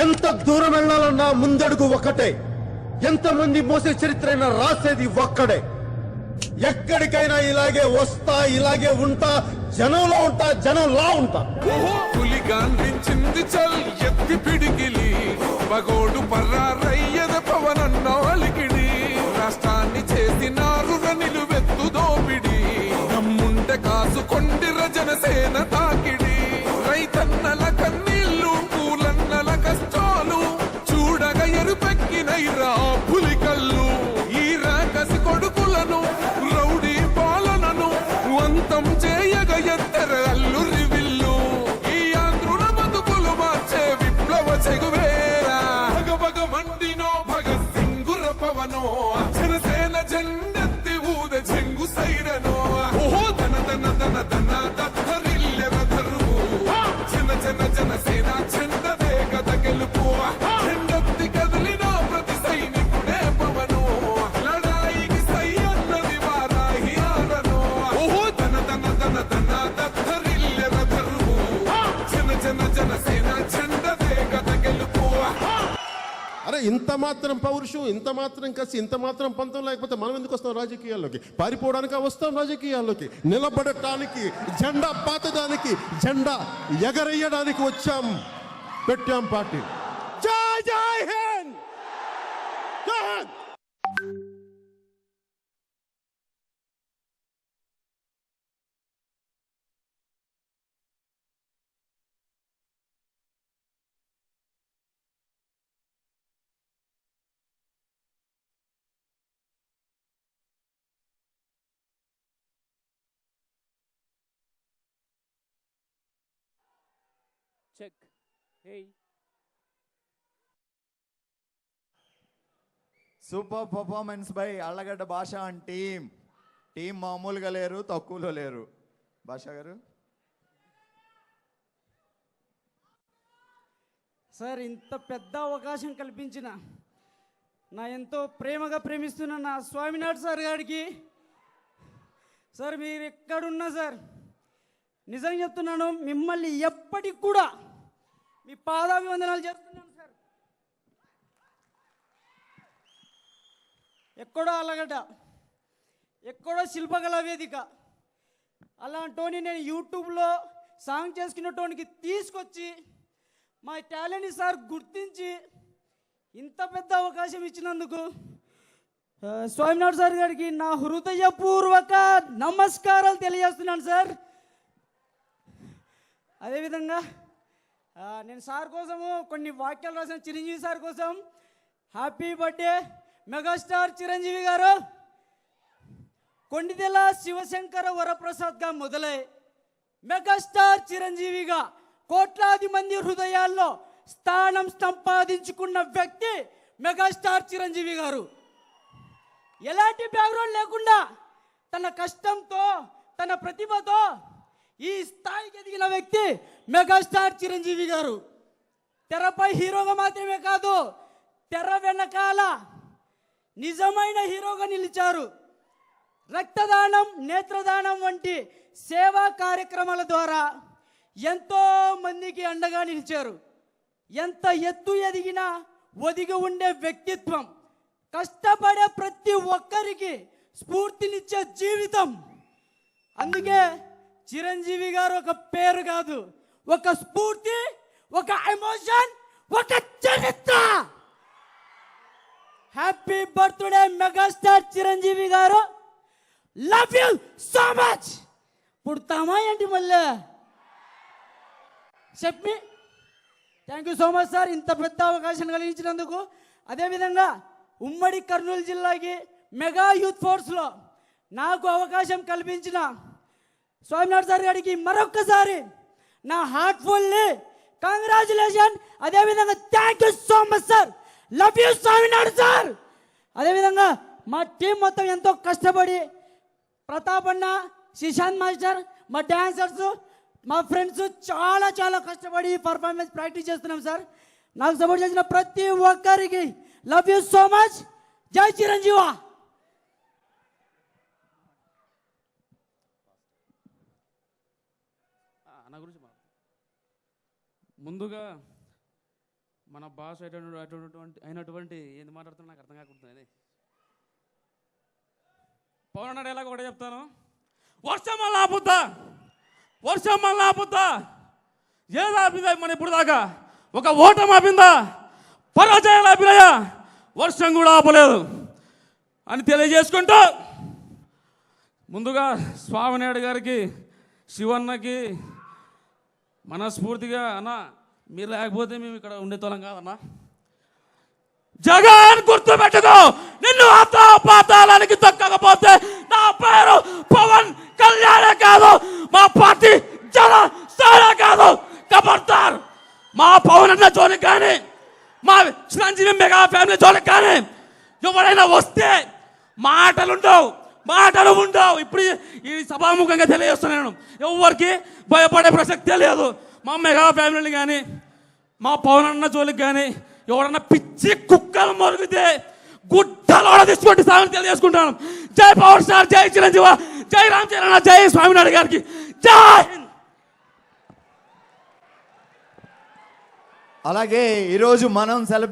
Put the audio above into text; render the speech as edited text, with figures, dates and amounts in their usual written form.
ఎంత దూరం వెళ్ళాలన్నా ముందడుగు ఒక్కటే, ఎంతమంది మోసే చరిత్ర అయినా రాసేది ఒక్కడే. ఎక్కడికైనా ఇలాగే వస్తా, ఇలాగే ఉంటా, జనంలో ఉంటా, జనంలా ఉంటా. పులి గాంధించింది చల్ ఎత్తి పిడికిలి, పగోడు పర్రారయ్యద పవనన్న అలికిడి. రాష్ట్రాన్ని చేసినారు నిలువెత్తు దోపిడి, దమ్ముంటే కాసుకొండిర జనసేన తాకిడి. రైతన్నల కన్నీళ్లు, కూలన్నల కష్టాలు చూడగ ఎరుపెక్కినైరా పులి కళ్ళు. ఈ రాకసి కొడుకులను, రౌడీ పాలనను అంతం చేయగ ఎత్తర అల్లురి విల్లు. ఈ ఆంధ్రుల బతుకులు మార్చే విప్లవ చెగువేరా. భగభగ మండినో భగత్ సింగుర పవనో, జనసేన జెండెత్తి ఊద చెంగు సైరనో. ఓహో ధన ధన ధన ధన దత్తరిల్లెర ధరువు, జన జన జనసేన చెండదే కథ గెలుపు. చెండెత్తి కదిలిన ప్రతి సైనికుడే పవను, లడాయికి సై అన్నది వారాహి ఆరను. ఓహో ధన ధన ధన ధన దత్తరిల్లెర ధరువు, జన జన జనసేన చెండదే కథ గెలుపు. అరే ఇంత మాత్రం పౌరుషం, ఇంత మాత్రం కసి, ఇంత మాత్రం పంతం లేకపోతే మనం ఎందుకు వస్తాం రాజకీయాల్లోకి? పారిపోవడానికి వస్తాం రాజకీయాల్లోకి. నిలబడటానికి, జెండా పాతడానికి, జెండా ఎగరేయడానికి వచ్చాం, పెట్టాం పార్టీ. జై జై హింద్, జై Hind. Check. Hey. Super performance by Allagadda భాష అండ్ టీం మామూలుగా లేరు, తక్కువలో లేరు. భాష గారు సార్, ఇంత పెద్ద అవకాశం కల్పించిన నా ఎంతో ప్రేమగా ప్రేమిస్తున్న నా స్వామినాథ్ సార్ గారికి, సార్ మీరు ఎక్కడున్నా సార్, నిజంగా చెప్తున్నాను, మిమ్మల్ని ఎప్పటికి కూడా మీ పాదాభివందనాలు చేస్తున్నాను సార్. ఎక్కడో అలగడ్డ, ఎక్కడో శిల్పకళా వేదిక, అలాంటోని నేను యూట్యూబ్లో సాంగ్ చేసుకున్నటోనికి తీసుకొచ్చి మా టాలెంట్ని సార్ గుర్తించి ఇంత పెద్ద అవకాశం ఇచ్చినందుకు స్వామినాథ్ సార్ గారికి నా హృదయపూర్వక నమస్కారాలు తెలియజేస్తున్నాను సార్. అదేవిధంగా నేను సార్ కోసము కొన్ని వాక్యాలు రాసిన, చిరంజీవి సార్ కోసం. హ్యాపీ బర్త్డే మెగాస్టార్ చిరంజీవి గారు. కొండిదెల శివశంకర వరప్రసాద్గా మొదలై మెగాస్టార్ చిరంజీవిగా కోట్లాది మంది హృదయాల్లో స్థానం సంపాదించుకున్న వ్యక్తి మెగాస్టార్ చిరంజీవి గారు. ఎలాంటి బ్యాక్గ్రౌండ్ లేకుండా తన కష్టంతో, తన ప్రతిభతో ఈ స్థాయికి ఎదిగిన వ్యక్తి మెగాస్టార్ చిరంజీవి గారు. తెరపై హీరోగా మాత్రమే కాదు, తెర వెనకాల నిజమైన హీరోగా నిలిచారు. రక్తదానం, నేత్రదానం వంటి సేవా కార్యక్రమాల ద్వారా ఎంతో మందికి అండగా నిలిచారు. ఎంత ఎత్తు ఎదిగినా ఒదిగి ఉండే వ్యక్తిత్వం, కష్టపడే ప్రతి ఒక్కరికి స్ఫూర్తినిచ్చే జీవితం. అందుకే చిరంజీవి గారు ఒక పేరు కాదు, ఒక స్ఫూర్తి, ఒక ఎమోషన్, ఒక చరిత్ర. హ్యాపీ బర్త్డే మెగాస్టార్ చిరంజీవి గారు. Love you so much. పుడతామా ఏంటి మళ్ళీ చెప్పి. Thank you so much sir, ఇంత పెద్ద అవకాశం కలిగించినందుకు. అదేవిధంగా ఉమ్మడి కర్నూలు జిల్లాకి మెగా యూత్ ఫోర్స్లో నాకు అవకాశం కల్పించిన స్వామినాథ్ సార్ గారికి మరొక్కసారి నా హార్ట్ఫుల్లీ కంగ్రాచులేషన్. అదేవిధంగా thank you so much sir. Love you Swaminath sir. అదేవిధంగా మా టీం మొత్తం ఎంతో కష్టపడి, ప్రతాప్ అన్న, శ్రీశాంత్ మాస్టర్, మా డాన్సర్స్, మా ఫ్రెండ్స్ చాలా చాలా కష్టపడి పర్ఫార్మెన్స్ ప్రాక్టీస్ చేస్తున్నాం సార్. నాకు సపోర్ట్ చేసిన ప్రతి ఒక్కరికి లవ్ యూ సో మచ్. జై చిరంజీవా. నా గురించి ముందుగా మన బాస్ అయినటువంటి ఏంది మాట్లాడుతున్నా నాకు అర్థం కాకుండా పవన్ అన్నాడు ఎలాగ ఒకటే చెప్తాను. వర్షం మళ్ళీ ఆపుద్దా, వర్షం మళ్ళీ ఆపుద్దా, ఏది ఆపిందా మన ఇప్పుడు దాకా? ఒక ఓటమి ఆపిందా? పరాజయాలు ఆపినాయా? వర్షం కూడా ఆపలేదు అని తెలియజేసుకుంటూ ముందుగా స్వామినాయుడు గారికి, శివన్నకి మనస్ఫూర్తిగా అన్న మీరు లేకపోతే మేము ఇక్కడ ఉండేతోళం కాదన్నా. జగన్ గుర్తు పెట్టుకో, నిన్ను పాతాళానికి తొక్కకపోతే నా పేరు పవన్ కళ్యాణే కాదు, మా పార్టీ జనసేన కాదు. కబర్దార్ మా పవన్ అన్న జోలికి కానీ, మా చిరంజీవి మెగా ఫ్యామిలీ జోలికి కానీ ఎవరైనా వస్తే మాటలు ఉండవు. ఇప్పుడు ఈ సభాముఖంగా తెలియజేస్తున్నాను, ఎవరికి భయపడే ప్రసక్తే లేదు. మా మెగా ఫ్యామిలీని కానీ, మా పవన్ అన్న జోలికి కానీ ఎవరన్నా పిచ్చి కుక్కలు మొరిగితే గుట్టలో తీసుకుంటే సామని తెలియజేసుకుంటాను. జై పవర్ స్టార్, జై చిరంజీవి, జై రామ్ చరణ్, జై స్వామినాయుడు గారికి జై హింద్. అలాగే ఈరోజు మనం సెలబ్రేట్